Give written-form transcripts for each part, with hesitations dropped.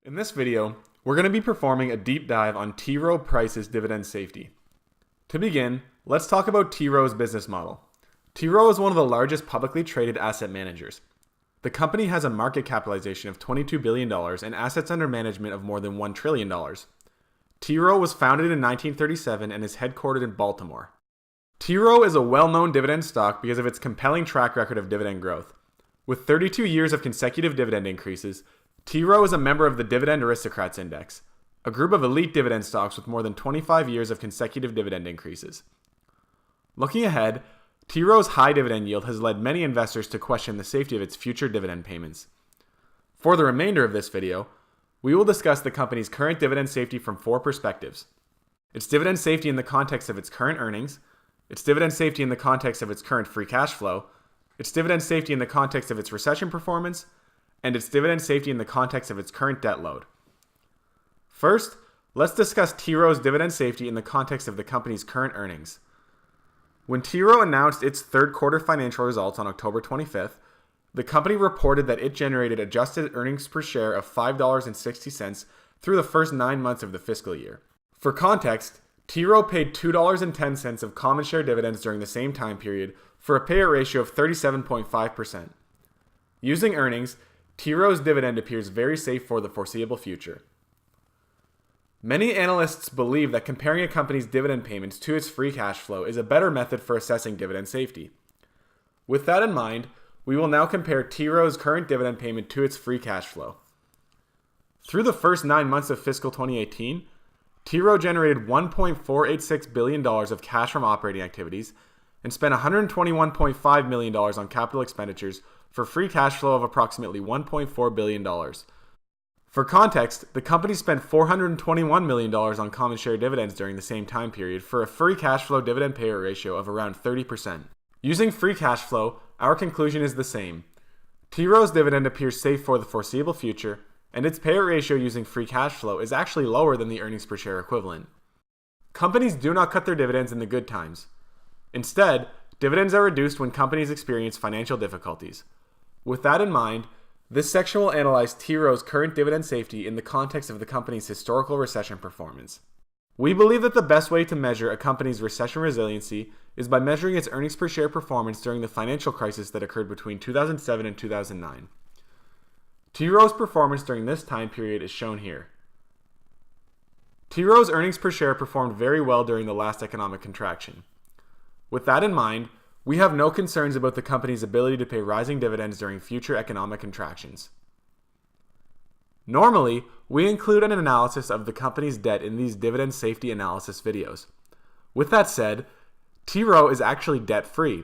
In this video, we're going to be performing a deep dive on T. Rowe Price's dividend safety. To begin, let's talk about T. Rowe's business model. T. Rowe is one of the largest publicly traded asset managers. The company has a market capitalization of $22 billion and assets under management of more than $1 trillion. T. Rowe was founded in 1937 and is headquartered in Baltimore. T. Rowe is a well-known dividend stock because of its compelling track record of dividend growth. With 32 years of consecutive dividend increases, T. Rowe is a member of the Dividend Aristocrats Index, a group of elite dividend stocks with more than 25 years of consecutive dividend increases. Looking ahead, T. Rowe's high dividend yield has led many investors to question the safety of its future dividend payments. For the remainder of this video, we will discuss the company's current dividend safety from four perspectives: its dividend safety in the context of its current earnings, its dividend safety in the context of its current free cash flow, its dividend safety in the context of its recession performance, and its dividend safety in the context of its current debt load. First, let's discuss T. Rowe's dividend safety in the context of the company's current earnings. When T. Rowe announced its third quarter financial results on October 25th, the company reported that it generated adjusted earnings per share of $5.60 through the first 9 months of the fiscal year. For context, T. Rowe paid $2.10 of common share dividends during the same time period for a payout ratio of 37.5%. Using earnings, T. Rowe's dividend appears very safe for the foreseeable future. Many analysts believe that comparing a company's dividend payments to its free cash flow is a better method for assessing dividend safety. With that in mind, we will now compare T. Rowe's current dividend payment to its free cash flow. Through the first 9 months of fiscal 2018, T. Rowe generated $1.486 billion of cash from operating activities and spent $121.5 million on capital expenditures for free cash flow of approximately $1.4 billion. For context, the company spent $421 million on common share dividends during the same time period for a free cash flow dividend payout ratio of around 30%. Using free cash flow, our conclusion is the same. T. Rowe's dividend appears safe for the foreseeable future, and its payout ratio using free cash flow is actually lower than the earnings per share equivalent. Companies do not cut their dividends in the good times. Instead, dividends are reduced when companies experience financial difficulties. With that in mind, this section will analyze T. Rowe's current dividend safety in the context of the company's historical recession performance. We believe that the best way to measure a company's recession resiliency is by measuring its earnings per share performance during the financial crisis that occurred between 2007 and 2009. T. Rowe's performance during this time period is shown here. T. Rowe's earnings per share performed very well during the last economic contraction. With that in mind, we have no concerns about the company's ability to pay rising dividends during future economic contractions. Normally, we include an analysis of the company's debt in these dividend safety analysis videos. With that said, T. Rowe is actually debt-free.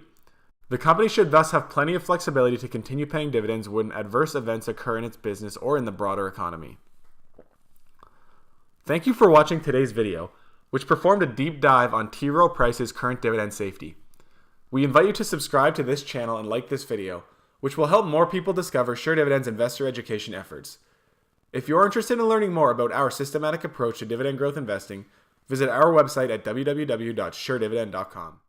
The company should thus have plenty of flexibility to continue paying dividends when adverse events occur in its business or in the broader economy. Thank you for watching today's video, which performed a deep dive on T. Rowe Price's current dividend safety. We invite you to subscribe to this channel and like this video, which will help more people discover SureDividend's investor education efforts. If you're interested in learning more about our systematic approach to dividend growth investing, visit our website at www.suredividend.com.